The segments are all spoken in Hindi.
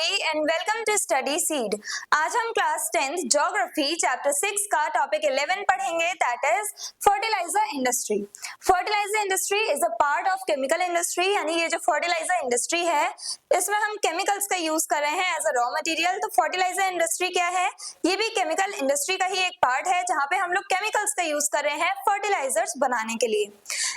everybody and welcome to Study Seed। आज हम क्लास 10th ज्योग्राफी चैप्टर 6 का टॉपिक 11 पढ़ेंगे, that is fertiliser industry. Fertiliser industry is a part of chemical industry, यानी ये जो फर्टिलाइजर इंडस्ट्री है इसमें हम केमिकल्स का यूज कर रहे हैं एज अ रॉ मटेरियल। तो फर्टिलाइजर इंडस्ट्री क्या है? ये भी केमिकल इंडस्ट्री का ही एक पार्ट है जहाँ पे हम लोग केमिकल्स का यूज कर रहे हैं फर्टिलाइजर्स बनाने के लिए।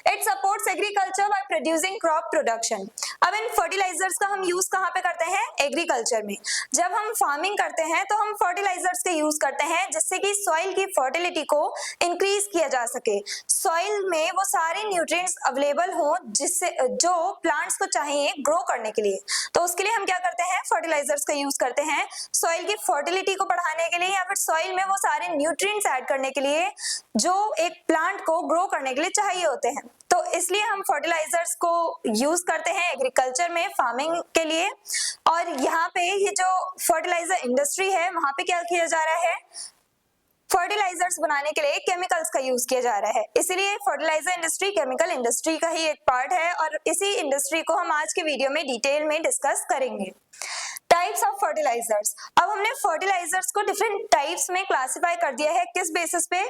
It supports agriculture by producing crop production. अब इन फर्टिलाइजर्स का हम यूज कहाँ पे करते हैं? एग्रीकल्चर में। जब हम फार्मिंग करते हैं तो हम फर्टिलाइजर्स का यूज करते हैं जिससे कि सॉइल की फर्टिलिटी को इंक्रीज किया जा सके, सॉइल में वो सारे न्यूट्रिएंट्स अवेलेबल हो जिससे जो प्लांट्स को चाहिए ग्रो करने के लिए। तो उसके लिए हम क्या करते हैं? फर्टिलाइजर्स का यूज करते हैं सॉइल की फर्टिलिटी को बढ़ाने के लिए या फिर सॉइल में वो सारे न्यूट्रिएंट्स ऐड करने के लिए जो एक प्लांट को ग्रो करने के लिए चाहिए होते हैं। तो इसलिए हम फर्टिलाइजर्स को यूज करते हैं एग्रीकल्चर में, फार्मिंग के लिए। और यहाँ पे ये जो फर्टिलाइजर इंडस्ट्री है वहां पे क्या किया जा रहा है? फर्टिलाइजर्स बनाने के लिए केमिकल्स का यूज किया जा रहा है, इसीलिए फर्टिलाइजर इंडस्ट्री केमिकल इंडस्ट्री का ही एक पार्ट है और इसी इंडस्ट्री को हम आज के वीडियो में डिटेल में डिस्कस करेंगे। Types of fertilisers. अब हमने फर्टिलाइजर्स को डिफरेंट टाइप्स में क्लासिफाई कर दिया है। किस बेसिस पे?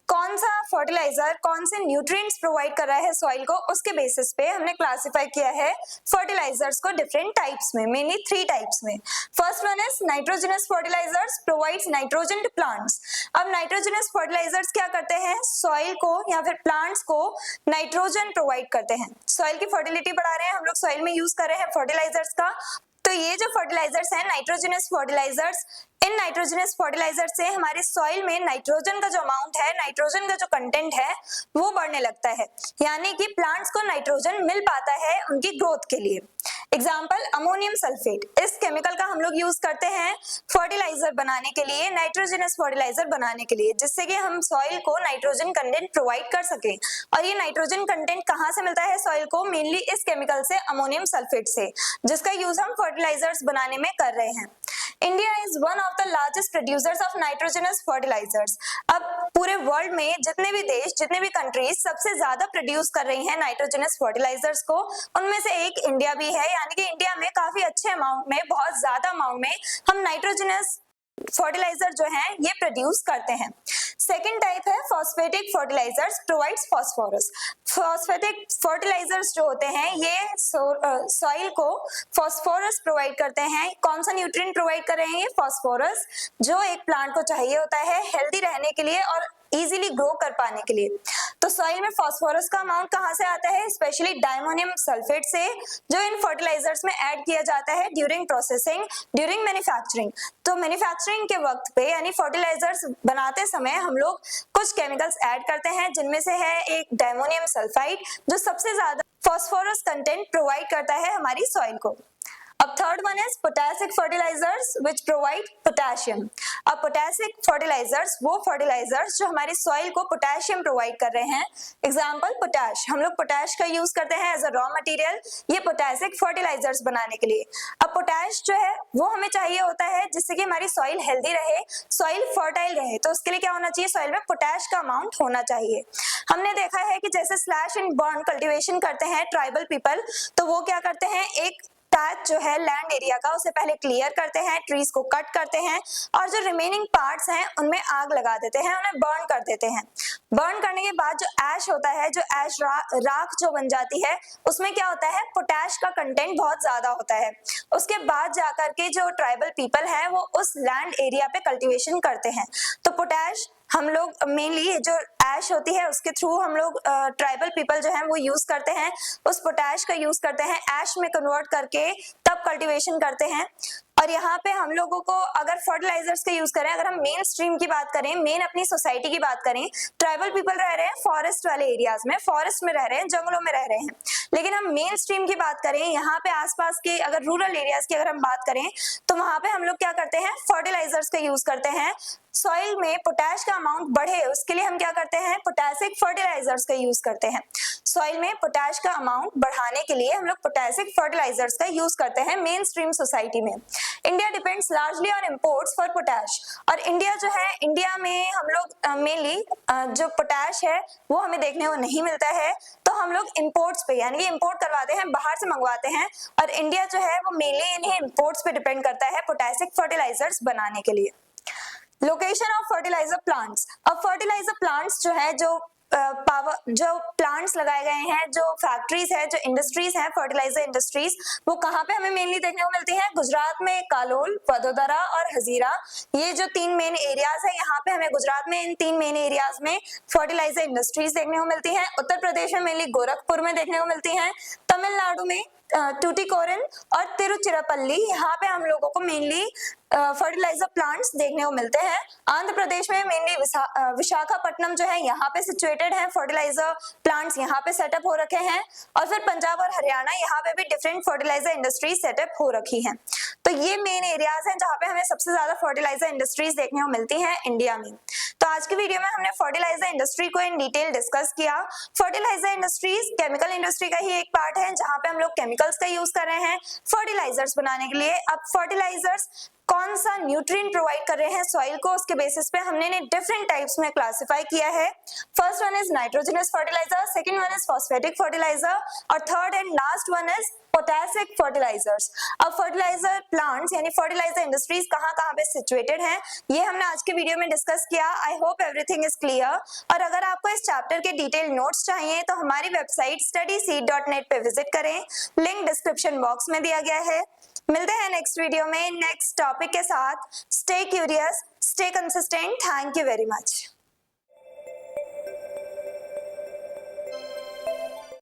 कौन सा फर्टिलाइजर कौन से न्यूट्रिएंट्स प्रोवाइड कर रहा है सॉइल को, उसके बेसिस पे हमने क्लासिफाई किया है फर्टिलाइजर्स को डिफरेंट टाइप्स में, मेनली 3 टाइप्स में। First one is nitrogenous fertilisers, provides nitrogen to plants. अब नाइट्रोजनस फर्टिलाइजर्स क्या करते हैं? सॉइल को या फिर प्लांट्स को नाइट्रोजन प्रोवाइड करते हैं, सॉइल की फर्टिलिटी बढ़ा रहे हैं हम लोग, सॉइल में यूज कर रहे हैं फर्टिलाइजर्स का। तो ये जो फर्टिलाइजर्स हैं नाइट्रोजनस फर्टिलाइजर्स, इन नाइट्रोजनस फर्टिलाइजर से हमारे सॉइल में नाइट्रोजन का जो अमाउंट है, नाइट्रोजन का जो कंटेंट है वो बढ़ने लगता है, यानी कि प्लांट्स को नाइट्रोजन मिल पाता है उनकी ग्रोथ के लिए। एग्जाम्पल अमोनियम सल्फेट, इस केमिकल का हम लोग यूज करते हैं फर्टिलाइजर बनाने के लिए, नाइट्रोजनस फर्टिलाइजर बनाने के लिए, जिससे कि हम सॉइल को नाइट्रोजन कंटेंट प्रोवाइड कर सके। और ये नाइट्रोजन कंटेंट कहाँ से मिलता है सॉइल को? मेनली इस केमिकल से, अमोनियम सल्फेट से, जिसका यूज हम फर्टिलाइजर्स बनाने में कर रहे हैं। India is one of the largest producers of nitrogenous fertilisers. अब पूरे वर्ल्ड में जितने भी देश, जितने भी कंट्रीज सबसे ज्यादा प्रोड्यूस कर रही हैं नाइट्रोजनस फर्टिलाइजर्स को, उनमें से एक इंडिया भी है, यानी कि इंडिया में काफी अच्छे अमाउंट में, बहुत ज्यादा अमाउंट में हम नाइट्रोजनस फर्टिलाइजर जो है ये प्रोड्यूस करते हैं। सेकेंड टाइप है phosphatic fertilisers, provides phosphorus. Phosphatic fertilisers जो होते हैं ये सॉइल को फास्फोरस प्रोवाइड करते हैं। कौन सा न्यूट्रिएंट प्रोवाइड कर रहे हैं? ये फास्फोरस, जो एक प्लांट को चाहिए होता है हेल्दी रहने के लिए और इजीली ग्रो कर पाने के लिए। तो सॉइल में फास्फोरस का अमाउंट कहाँ से आता है? स्पेशली डायमोनियम सल्फेट से, जो इन फर्टिलाइजर्स में ऐड किया जाता है ड्यूरिंग प्रोसेसिंग, ड्यूरिंग मैन्युफैक्चरिंग। तो मैन्युफैक्चरिंग के वक्त पे यानी फर्टिलाइजर्स बनाते समय हम लोग कुछ केमिकल्स ऐड करते हैं, जिनमें से है एक डायमोनियम सल्फाइड, जो सबसे ज्यादा फास्फोरस कंटेंट प्रोवाइड करता है हमारी सॉइल को। अब third one is potassic fertilisers which provide potassium. अब पोटैसिक फर्टिलाइजर्स वो फर्टिलाइजर्स जो हमारी सॉइल को पोटेशियम प्रोवाइड कर रहे हैं। एग्जांपल पोटैश, हम लोग पोटैश का यूज करते हैं एज अ रॉ मटेरियल ये पोटैसिक फर्टिलाइजर्स बनाने के लिए। अब पोटैश जो है वो हमें चाहिए होता है जिससे कि हमारी सॉइल हेल्दी रहे, सॉइल फर्टाइल रहे। तो उसके लिए क्या होना चाहिए? सॉइल में पोटैश का अमाउंट होना चाहिए। हमने देखा है कि जैसे स्लैश एंड बर्न कल्टीवेशन करते हैं ट्राइबल पीपल, तो वो क्या करते हैं, एक पैच जो है लैंड एरिया का उसे पहले क्लियर करते हैं, ट्रीज को कट करते हैं और जो रिमेनिंग पार्ट्स हैं उनमें आग लगा देते हैं, उन्हें बर्न कर देते हैं। बर्न करने के बाद जो ऐश होता है, जो ऐश राख जो बन जाती है, उसमें क्या होता है? पोटैश का कंटेंट बहुत ज्यादा होता है। उसके बाद जाकर के जो ट्राइबल पीपल है वो उस लैंड एरिया पे कल्टीवेशन करते हैं। तो पोटैश हम लोग मेनली जो ऐश होती है उसके थ्रू हम लोग ट्राइबल पीपल जो है वो यूज करते हैं, उस पोटैश का यूज करते हैं, ऐश में कन्वर्ट करके तब कल्टीवेशन करते हैं। और यहाँ पे हम लोगों को अगर फर्टिलाइजर्स का यूज करें, अगर हम मेन स्ट्रीम की बात करें, मेन अपनी सोसाइटी की बात करें, ट्राइबल पीपल रह रहे हैं फॉरेस्ट वाले एरियाज में, फॉरेस्ट में रह रहे हैं, जंगलों में रह रहे हैं। लेकिन हम मेन स्ट्रीम की बात करें, यहाँ पे आसपास के अगर रूरल एरियाज की अगर हम बात करें तो वहां पे हम लोग क्या करते हैं? फर्टिलाइजर्स का यूज करते हैं सॉइल में पोटैश का अमाउंट बढ़े उसके लिए हम क्या करते हैं, पोटैसिक फर्टिलाइजर्स का यूज करते हैं। सॉइल में पोटैश का अमाउंट बढ़ाने के लिए हम लोग पोटैसिक फर्टिलाइजर्स का यूज करते हैं मेन स्ट्रीम सोसाइटी में। India depends largely on imports for potash, और इंडिया जो है, इंडिया में हम लोग मेनली जो पोटैश है वो हमें देखने को नहीं मिलता है, तो हम लोग इंपोर्ट्स पे यानी कि इंपोर्ट करवाते हैं, बाहर से मंगवाते हैं, और इंडिया जो है वो मेनली इन्हें इंपोर्ट्स पे डिपेंड करता है पोटैसिक फर्टिलाइजर्स बनाने के लिए। Location of fertiliser plants. अब फर्टिलाइजर प्लांट्स जो है, जो प्लांट्स लगाए गए हैं, जो फैक्ट्रीज है, जो इंडस्ट्रीज हैं, फर्टिलाइजर इंडस्ट्रीज, वो कहाँ पे हमें मेनली देखने को मिलती है? गुजरात में कालोल, वडोदरा और हजीरा, ये जो 3 मेन एरियाज है, यहाँ पे हमें गुजरात में इन 3 मेन एरियाज में फर्टिलाइजर इंडस्ट्रीज देखने को मिलती है। उत्तर प्रदेश में मेनली गोरखपुर में देखने को मिलती है। तमिलनाडु में टूटिकोरिन और तिरुचिरापल्ली, यहाँ पे हम लोगों को मेनली फर्टिलाइजर प्लांट्स देखने को मिलते हैं। आंध्र प्रदेश में मेनली विशाखापट्टनम जो है यहाँ पे सिचुएटेड है, फर्टिलाइजर प्लांट्स यहाँ पे सेटअप हो रखे हैं। और फिर पंजाब और हरियाणा, यहाँ पे भी डिफरेंट फर्टिलाइजर इंडस्ट्रीज सेटअप हो रखी हैं। तो ये मेन एरियाज हैं जहाँ पे हमें सबसे ज्यादा फर्टिलाइजर इंडस्ट्रीज देखने को मिलती हैं इंडिया में। तो आज की वीडियो में हमने फर्टिलाइजर इंडस्ट्री को इन डिटेल डिस्कस किया। फर्टिलाइजर इंडस्ट्रीज केमिकल इंडस्ट्री का ही एक पार्ट है, जहाँ पे हम लोग केमिकल्स का यूज कर रहे हैं फर्टिलाइजर्स बनाने के लिए। अब फर्टिलाइजर्स कौन सा न्यूट्रिएंट प्रोवाइड कर रहे हैं सॉइल को, उसके बेसिस पे हमने इन्हें डिफरेंट टाइप्स में क्लासिफाई किया है। First one is nitrogenous fertiliser, second one is phosphatic fertiliser, और third and last one is potassic fertilisers. अब फर्टिलाइजर प्लांट्स यानी फर्टिलाइजर इंडस्ट्रीज कहाँ पे सिचुएटेड हैं, ये हमने आज के वीडियो में डिस्कस किया। I hope everything is clear. और अगर आपको इस चैप्टर के डिटेल नोट्स चाहिए तो हमारी वेबसाइट studyseed.net पे विजिट करें, लिंक डिस्क्रिप्शन बॉक्स में दिया गया है। मिलते हैं नेक्स्ट वीडियो में नेक्स्ट टॉपिक के साथ। Stay curious, stay consistent. Thank you very much.